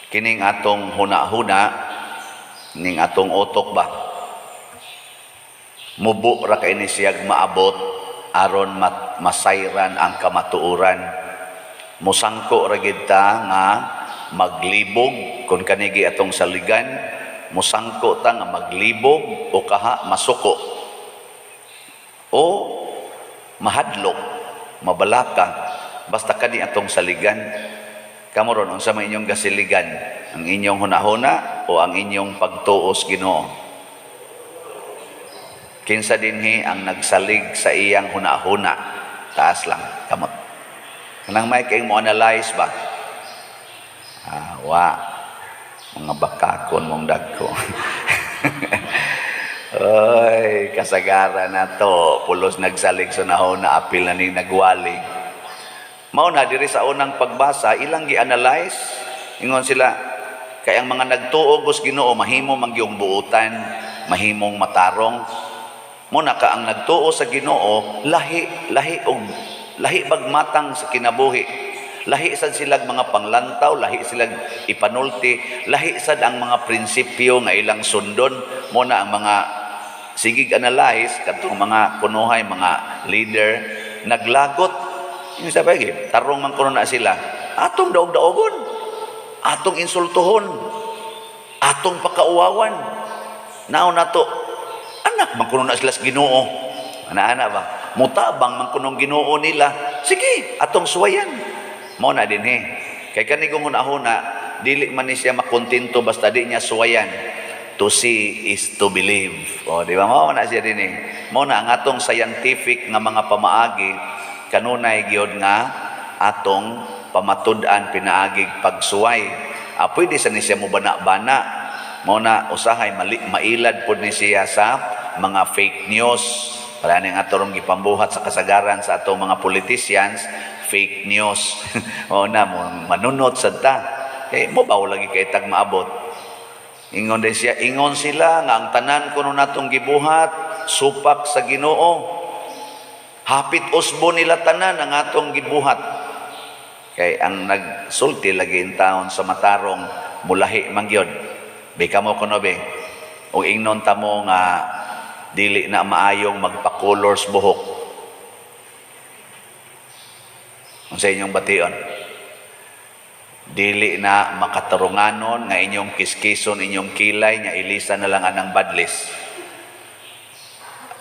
kining atong huna-huna, ning atong utok ba, mubo ra kay ni siyag maabot aron masayran ang kamatuoran. Musangko ra gid ta nga maglibog kun kanigi atong saligan, musangko ta nga maglibog o kaha masuko o mahadlok, mabalaka basta kani atong saligan. Kamoron unsa man inyong gasiligan, ang inyong hunahuna o ang inyong pagtuos Ginoo? Kinsa dinhi ang nagsalig sa iyang hunahuna? Taas lang kamot. Kanang may kay mo analyze ba? Wa mga bakakon mong dagko. Oy, kasagaran na to. Pulos nagsalig sa nahuna, apil na ning nagwali. Mao na diri sa unang pagbasa, ilang gi-analyze. Ingon sila, kay ang mga nagtuo gos Ginoo mahimo mangyong buutan, mahimong matarong. Muna ka ang nagtuo sa Ginoo, lahi bagmatang sa kinabuhi. Lahi sad silag mga panglantaw, lahi silag ipanulti, lahi sad ang mga prinsipyo nga ilang sundon. Muna ang mga sigig analyze katong mga kunuhay, mga leader naglagot. Yung sabi, tarong man kuno na sila. Atong daog-daogon, atong insultuhon, atong pakauwawan. Nao nato, anak man kuno na sila sa Ginoo. Ana-ana ba? Mutabang man kunong Ginoo nila. Sige, atong suwayan. Mao na din Kay kanigong hunahuna, dili man ni siya makontento basta di niya suwayan. To see is to believe. O, di ba? Mao na siya din Mao na ang atong scientific nga mga pamaagi, kanunay gyud nga atong pamatud-an pinaagig pagsuway. Pwede sa ni siya mo bana-bana. Mao na usahay mailad pud ni siya sa mga fake news. Para ning atong gipambuhat sa kasagaran sa atong mga politicians, fake news. O na mo manunot sad ta. Kay mo baw lagi kay tag maabot. Ingon sila nga ang tanan kuno natong gibuhat supak sa Ginoo. Hapit usbo nila tanan ang atong gibuhat. Kay ang nagsulti lagi in taon sa matarong mulahi mangyod. Bika mo kuno be. O ingnon ta mo nga dili na maayong magpa-colors buhok. Ang sa inyong bation. Dili na makatarunganon nga inyong kiskison, inyong kilay, nga ilisa na lang anang badlis.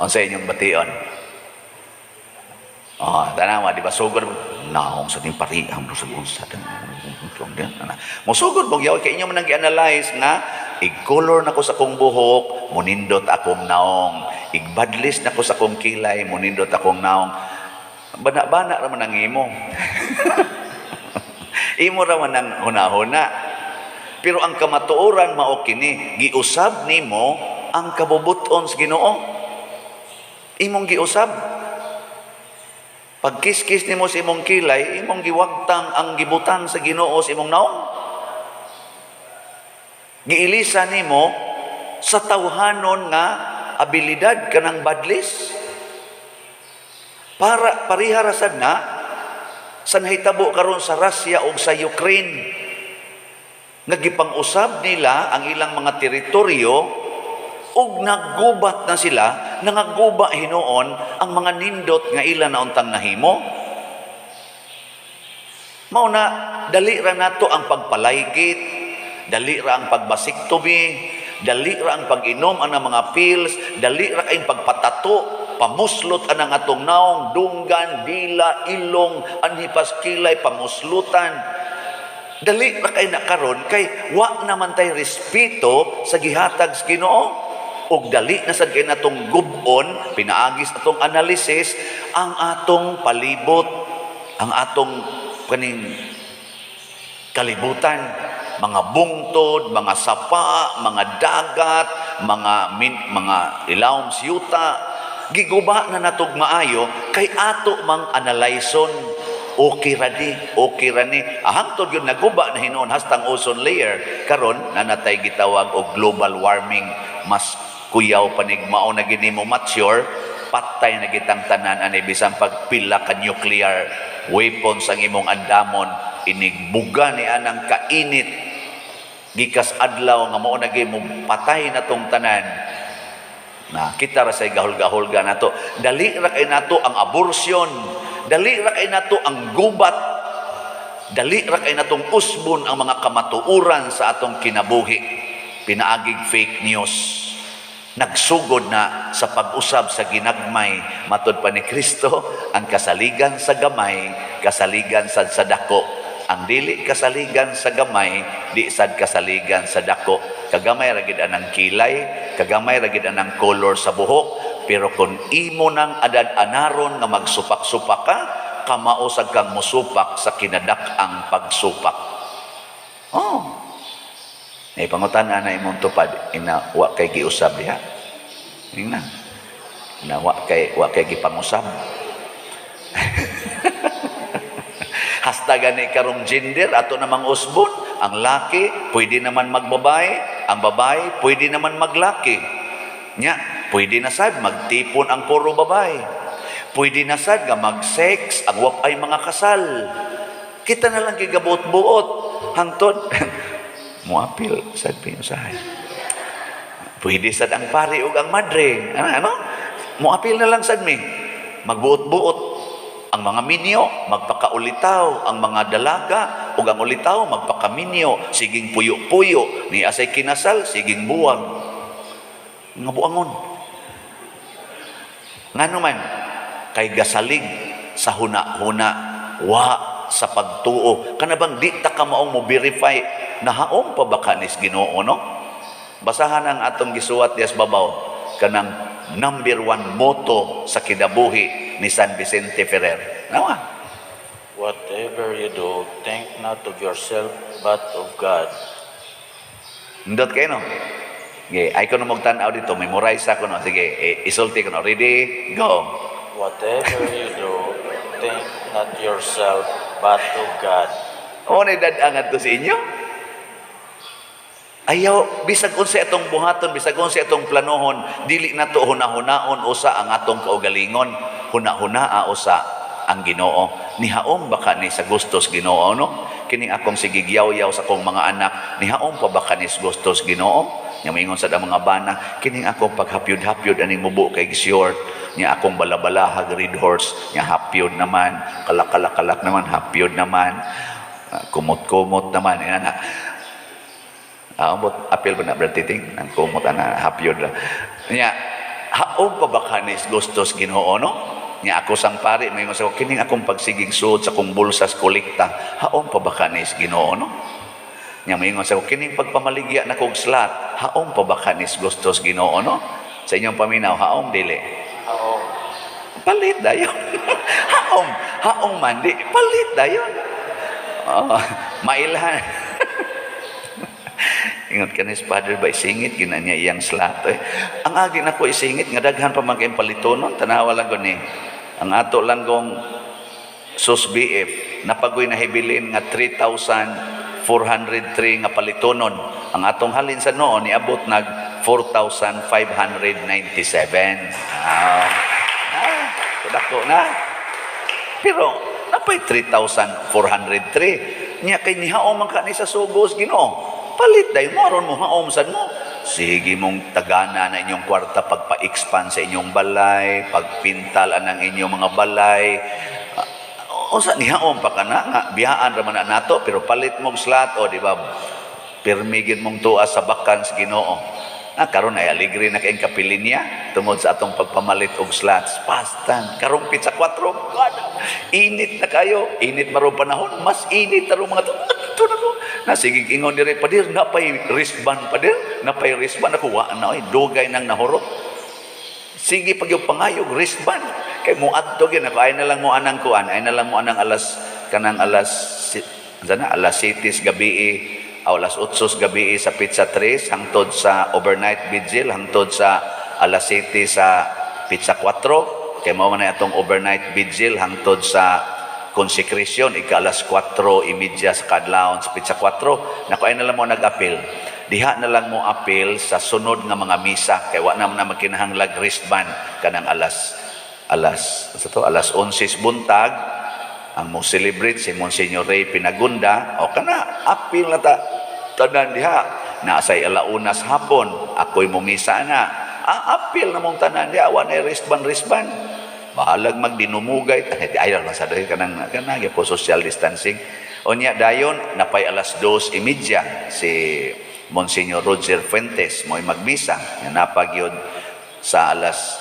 Ang sa inyong bation. Tanawa, di ba? Sugod, naong sa ting parihang, sa ting musugod mong yaw, kaya inyo man nag-analyze nga, ig-color na ko sa kong buhok, munindot akong naong. Igbadlis na ko sa kong kilay, munindot akong naong. Bana-bana raman ang imo. Imo raman ang hunahuna. Pero ang kamatuoran mao kini, giusab nimo ang kabubuton sa Ginoo. Imong giusab. Pag kiskis nimo sa imong kilay, imong giwagtang ang gibutang sa Ginoo sa imong naong. Giilisa nimo sa tawhanon nga abilidad kanang badlis. Para parihara sad na sa nahitabo karon sa Russia o sa Ukraine. Nagipang-usab nila ang ilang mga teritoryo ug naggubat na sila, nangaguba hinuon ang mga nindot nga ila na untang nahimo. Mao na dali ra nato ang pagpalaygit, dali ra ang pagbasiktomi, dali ra ang pag-inom ang mga pills, dali ra ang pagpatato, pamuslot anang atong naong, dunggan, dila, ilong, anhipas kilay, pamuslutan. Dali ra kay nakaron kay wa naman tay respeto sa gihatag sa Ginoo. Og dali na sad kay natong gubon, pinaagis atong analysis ang atong palibot, ang atong kaning kalibutan, mga bungtod, mga sapa, mga dagat, mga ilawom siyuta, giguba na natog maayo kay ato mang analyson. Okay ra ni. Hangtod yun naguba na hinuon hastang ozone layer. Karon nanatay gitawag og global warming. Mas kuyaw panigmao na gini mo mature, patay na gitang tanan ani bisan pagpila ka nuclear weapons ang imong andamon, inigbuga ni anang kainit gikas adlaw nga mao na gyud mo patay na tong tanan. Na kita ra say gahol-gahol nato. Dali ra kay nato ang abortion, dali ra kay nato ang gubat, dali ra kay natong usbon ang mga kamatuoran sa atong kinabuhi. Pinaagig fake news. Nagsugod na sa pag-usab sa ginagmay, matud pa ni Kristo, ang kasaligan sa gamay, kasaligan sad sa dako. Ang dili kasaligan sa gamay, di sad kasaligan sa dako. Kagamay ra gid anang kilay, kagamay ra gid anang color sa buhok, pero kung imo nang adad-anaron nga magsupak-supak ka, kamausag kang musupak sa kinadak-ang pagsupak. Oh. May pangutan-an na imong tupad, ina wa kay giusab diha. Ina. Na wa kay gipangusab. Hasta gani karong gender ato namang usbon, ang laki pwede naman magbabae, ang babae pwede naman maglaki. Nya, pwede na sad magtipon ang puro babae. Pwede na sad nga mag-sex ang wapay mga kasal. Kita na lang gigabuot-buot hangtod muapil sad pinusahay. Pwede sad ang pari ug ang madre. Ano? Muapil na lang sad mi. Magbuot-buot ang mga minyo, magpakaulitaw ang mga dalaga ug ang ulitaw magpakaminyo, siging puyo-puyo ni asay kinasal, siging buwag. Nga buangon. Ngano man kay gasalig sa huna-huna wa sa pagtuo. Kanabang di ta ka maong mo verify nahaom pa ba kanis Ginoo, no? Basahan ang atong gisuwat dias babaw kanang number 1 motto sa kinabuhi ni San Vicente Ferrer. Nawa? Whatever you do, think not of yourself, but of God. Ndot kayo, no? Sige, ay ko na magtanaw dito, memorize ako, no? Sige, isulti ko, no? Ready? Go! Whatever you do, think not yourself, but of God. O, naidadangan to sa inyo? Ayaw, bisag unsa itong buhaton, bisag unsa itong planohon, dili na to hunahunaon usa ang atong kaugalingon, hunahunaa usa ang Ginoo. Nihaom baka ni sa gustos Ginoo, no? Kining akong sigigyaw-yaw sa akong mga anak, nihaom pa baka ni sa gustos Ginoo? Nya moingon sa mga bana, kining akong paghapyod-hapyod ani mubo kay short, nya akong balabalaha red horse, nya hapyod naman, kalak-kalak naman, hapyod naman, kumot-kumot naman, ina. Apil ba na bertiting ang kumot na hapyod lang nya haom pa ba kanis gustos Ginoo, no? Nya ako sang pari may sa kining akong pagsigig suod sa akong bulsas kolekta, haom pa ba kanis Ginoo, no? Nya may sa kining pagpamaligya na kog slat, haom pa ba kanis gustos Ginoo, no? Sa inyong paminaw, haom dili? Haom. Palit dayon. haom man di palit dayon. Mailhan. Ingat ka ni Father ba isingit ginanya iyang slato eh. Ang agi na ko isingit nga daghan pa man kay palitonon tanawa lang ko ni. Ang ato lang gong sus BF napagoy na hibilin nga 3,403 nga palitonon. Ang atong halin sa noon niabot nag 4,597. Dako na. Pero napay 3,403. Nya kay nihaom man kani sa sugos Ginoo. Palit dayon mo aron mo haomsan mo. Sige mong tagana na inyong kwarta pagpa-expand sa inyong balay, pagpintal ang inyong mga balay. O sa nihaom pa kana nga biyaan ra man nato pero palit mong slot o di ba? Permigin mong tuas sa bakan sa Ginoo. Karon ay aligre na kayong kapilin niya tungod sa atong pagpamalit og slots. Pastan. Karong pizza 4. Init na kayo. Init marong panahon. Mas init na mga ito na ko. Nasigig ingon dire padir. Napay wristband padir. Napay wristband. Ako waan na. Dugay nang nahurot. Sige pag yung pangayog wristband. Kay mo adto gin ako. Ay na lang mo anang kuan. Ay na lang mo anang alas 7 gabi alas 8 gabi sa Pizza 3 hangtod sa overnight vigil hangtod sa alas 7 sa Pizza 4 kay mao man atong overnight vigil hangtod sa consecration ika alas 4:30 sa kadlawon sa Pizza 4 nako ay na lang mo nag-apil diha na lang mo apil sa sunod nga mga misa kay wa na makinahanglag wristband kanang alas 11 buntag ang mo celebrate si Monsignor Ray Pinagunda o kana apil na ta tanan diha na say alaunas hapon ako'y mumisa na apil na mong tanan diha wa na wristband bahalag magdinumugay ayaw lang sa dahil kanang po social distancing unya dayon napay alas 2:30 si Monsignor Roger Fuentes mo'y magmisa nga napagyod sa alas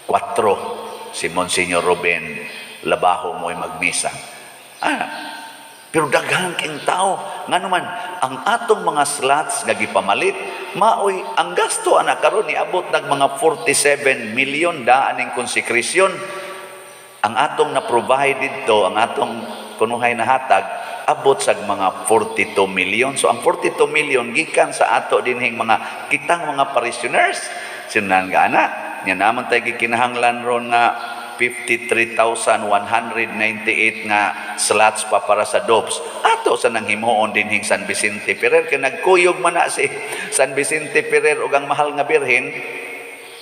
4 si Monsignor Ruben Labajo mo'y magmisa pero daghan king tao nga naman ang atong mga slots nga gipamalit maoy ang gasto ana karon niabot nag mga 47 million daan ning konsekresyon ang atong na provide dito ang atong kunuhay na hatag abot sa mga 42 million so ang 42 million gikan sa ato dinhing mga kitang mga parishioners sinan nga ana nya naman tay gikinahanglan ron nga 53,198 nga slots pa para sa DOPS. Ato sa nang himuon dinhing San Vicente Ferrer kay nagkuyog man na si San Vicente Ferrer ug ang mahal nga birhen.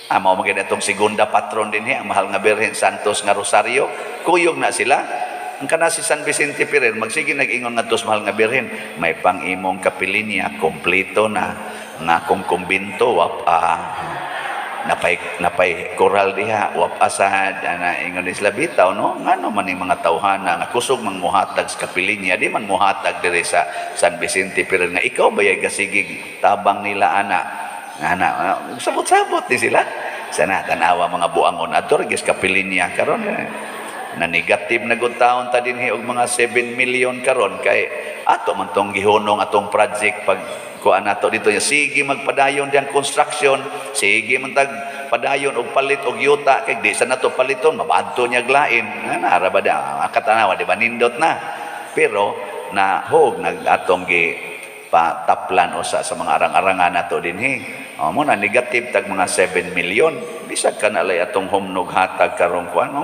Mao magid atong segunda patron dinhi ang mahal nga birhen Santos nga Rosario. Kuyog na sila. Ang kana si San Vicente Ferrer magsige nag-ingon ngadto sa mahal nga birhen, may pang-imong kapilinya kompleto na nga kung kumbinto napay koral diha wap asad ana ingon ni sila bitaw no ngano man ning mga tawhana nga kusog mang muhatag sa kapilinya di man muhatag diri sa San Vicente Ferrer nga ikaw bayay gasigig tabang nila ana sabot-sabot ni sila sana tanawa mga buangon adto gis kapilinya karon na negative na gud taon ta dinhi og mga 7 million karon kay ato man tong gihunong atong project pag kuan nato dito sige magpadayon diyang construction sige man tag padayon og palit og yuta kay di sa nato paliton mabadto niya glain ara ba da katanawa di ba nindot na pero na hog nagatong gi pataplan usa sa mga arang-arangan nato dinhi mo na negative tag mga 7 million bisag kana lay atong humnog hatag karong kuan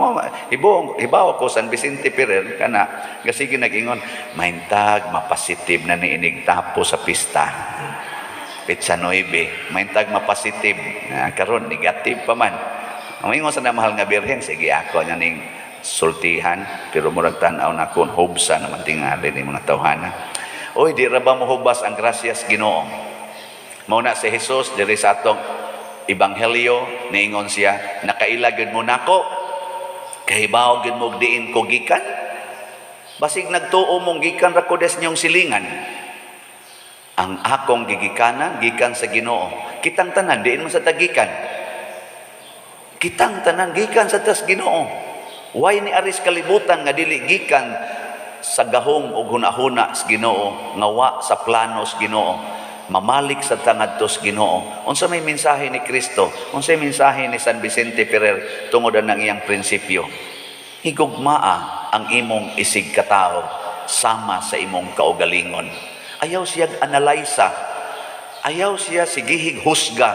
hibaw ko San Vicente Ferrer kana gasige nag-ingon maintag mapositive na niinig tapo sa pista Petsa 9 maintag mapositive karon negative pa man ang ingon sa mahal nga birhen sige ako nya ning sultihan pero murag tan-aw na kon hubsa naman tingali ni mga tawhana oy di ra ba mohubas ang grasyas Ginoo mao na si Jesus diri sa atong ebanghelyo niingon siya nakailagid mo nako kahibaw gid mo diin ko gikan basig nagtuo mong gikan ra ko des niyong silingan ang akong gigikanan gikan sa Ginoo kitang tanan diin mo sa tagikan kitang tanan gikan sa tas Ginoo way ni aris kalibutan nga dili gikan sa gahom ug hunahuna sa Ginoo nga wa sa planos Ginoo mamalik sa tangadtos Ginoo unsa may mensahe ni Kristo unsa may mensahe ni San Vicente Ferrer tungod ang iyang prinsipyo higugmaa ang imong isig katao sama sa imong kaugalingon ayaw siya analysa ayaw siya sigihig husga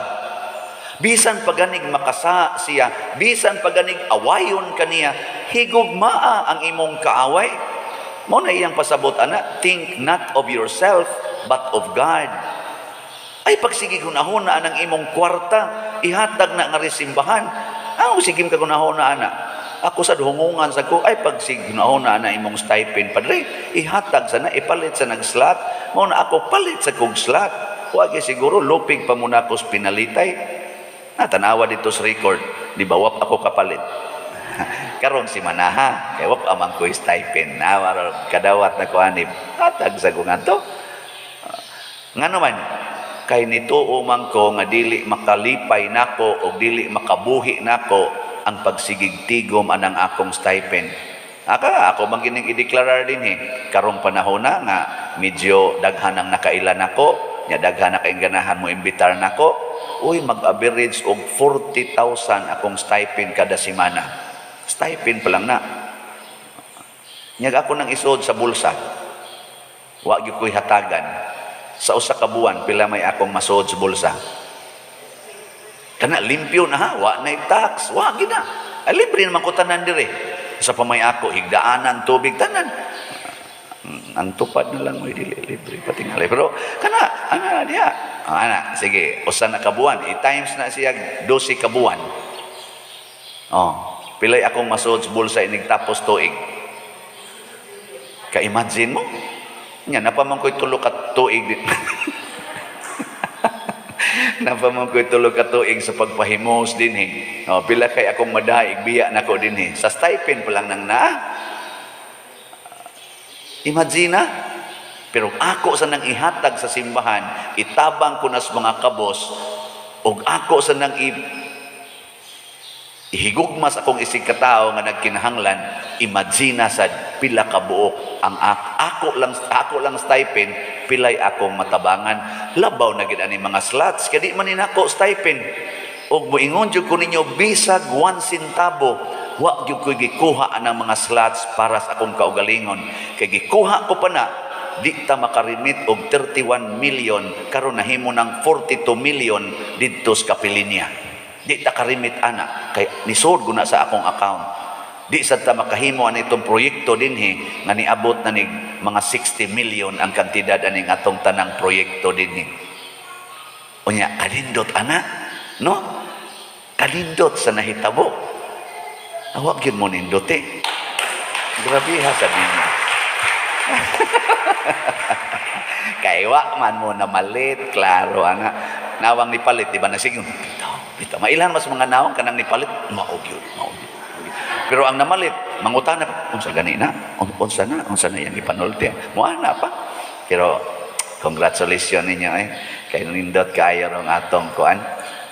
bisan paganig makasa siya bisan paganig awayon kaniya higugmaa ang imong kaaway mo na iyang pasabot ana think not of yourself but of God ay pagsigig hunahuna ang imong kwarta ihatag na nga resimbahan sigim ka hunahuna ana ako sa duhungungan sa ko ay pagsigig hunahuna na imong stipend padre ihatag sana ipalit sa nagslot mo na ako palit sa kog slot wag siguro lupig pa muna ko pinalitay tanawa dito sa record di ba wap ako kapalit karon si manaha kay wap amang ko stipend kadawat na ko anib hatag sa ko ngadto ngano man kay nituo man ko nga dili makalipay nako o dili makabuhi nako ang pagsigig tigom anang akong stipend ako bang gining i-declare din karong panahon na nga medyo daghan ang nakailan nako nya daghan na kainganahan mo imbitar nako uy mag-average og 40,000 akong stipend kada semana stipend pa lang na nya ako nang isod sa bulsa wa gyud ko'y hatagan sa usa ka buwan pila may akong masod sa bulsa kana limpyo na ha wa na tax wa gid na libre naman ko tanan dire sa pamay ako higdaanan tubig tanan ang tupad na lang mo dili libre patingali pero kana ana diha ana sige usa na ka buwan i-times na siya 12 ka buwan pilay akong masod sa bulsa inig tapos tuig ka imagine mo nya napamang ko'y tulo ka ka tuig din. Napamangkoy tulog ka tuig sa pagpahimos din eh. O, pila kay akong madaig, biya na ko din eh. Sa stipend pa lang nang na. Imagine na. Pero ako sa nang ihatag sa simbahan, itabang ko na sa mga kabos, o ako sa nang ihigugma sa akong isig katao nga nagkinahanglan, imagine sa pila ka buok ang ako lang stipend, pilay akong matabangan. Labaw na gid ani mga slots, kadi man ninako stipend. Og moingon jud ko ninyo bisag 1 centavo, wa jud ko gikuha ang mga slots para sa akong kaugalingon. Kay gikuha ko pa na di ta makarimit og 31 million, karon nahimo ng 42 million didto sa Kapilinya. Di ta karimit ana kay nisod guna sa akong account. Di sad ta makahimo ani itong proyekto dinhi nga niabot na nig mga 60 million ang kantidad ani atong tanang proyekto dinhi. Unya kalindot ana, no? Kalindot sa nahitabo. Awag gyud mo nindot eh. Grabe ha sa dinhi. Kay wa man mo na malit, klaro ana. Nawang ni palit, di ba nasigon? Bitaw. Mailan mas mga nawang kanang ni palit, maog yun. Pero ang namalit, mangutana, unsa gani na? Unsa na yang ipanulti. Muana pa. Pero congratulations ninyo eh. Kay nindot kaayo rong atong kuan.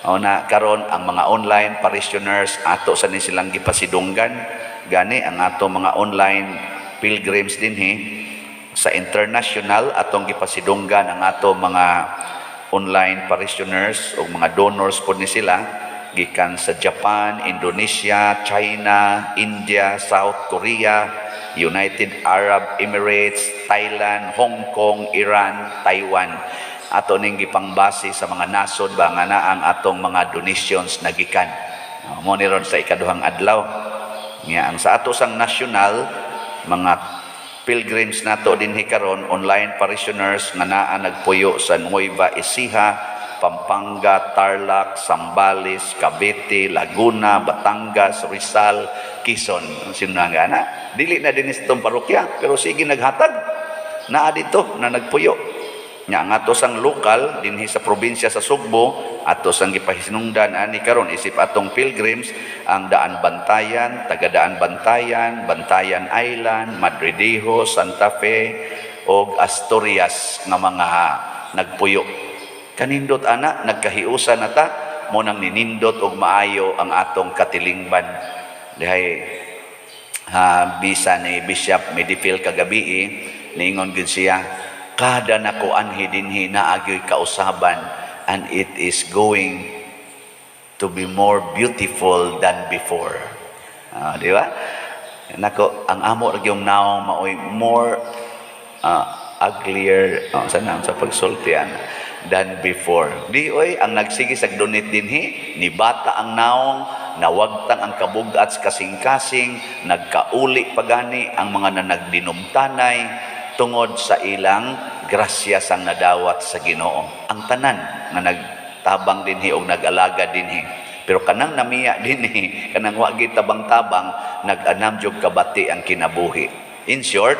Una karon ang mga online parishioners ato sa ni silang gipasidunggan. Gani ang ato mga online pilgrims dinhi sa international atong gipasidunggan ang ato mga online parishioners o mga donors po ni sila gikan sa Japan, Indonesia, China, India, South Korea, United Arab Emirates, Thailand, Hong Kong, Iran, Taiwan. Ato ning gipangbase sa mga nasod ba nga na ang atong mga donations na gikan. Mo ni ron sa ikaduhang adlaw. Nga ang sa ato sang national mga pilgrims nato dinhi karon online parishioners nga naa nagpuyo sa Nueva Ecija, Pampanga, Tarlac, Zambales, Cavite, Laguna, Batangas, Rizal, Quezon. Sino nga na? Dili na din itong parokya, pero sige naghatag. Naa dito na nagpuyo. Nya ang ato sang lokal dinhi sa probinsya sa Sugbo, ato sang gipahinungdan ani karon isip atong pilgrims ang Daan Bantayan, taga Daan Bantayan, Bantayan Island, Madridejo, Santa Fe og Asturias nga mga nagpuyo. Kanindot ana nagkahiusa na ta mo nang ninindot og maayo ang atong katilingban. Dihay bisa ni Bishop Medifil kagabi niingon gid siya, kada nako anhi dinhi na agyoy kausaban and it is going to be more beautiful than before. Di ba? Nako, ang amo ra gyung naong maoy more uglier sa pagsultian than before. Di oy ang nagsige sa donate dinhi ni bata ang naong nawagtang ang kabugat sa kasing-kasing, nagkauli pagani ang mga nanagdinumtanay tungod sa ilang grasya sang nadawat sa Ginoo. Ang tanan nga nagtabang dinhi og nag-alaga dinhi. Pero kanang namiya dinhi, kanang wa gyud tabang-tabang, nag-anam jud kabati ang kinabuhi. In short,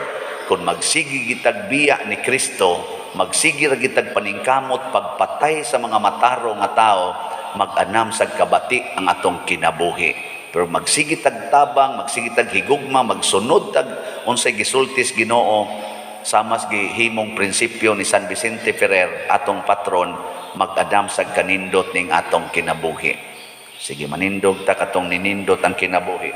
kung magsigi gitag biya ni Kristo, magsigi ra gitag paningkamot pagpatay sa mga mataro nga tao, mag-anam sa kabati ang atong kinabuhi. Pero magsigi tag tabang, magsigi tag higugma, magsunod tag unsay gisultis Ginoo, samas gihimong prinsipyo ni San Vicente Ferrer atong patron, mag-adam sa kanindot ning atong kinabuhi. Sige manindog ta katong ninindot ang kinabuhi.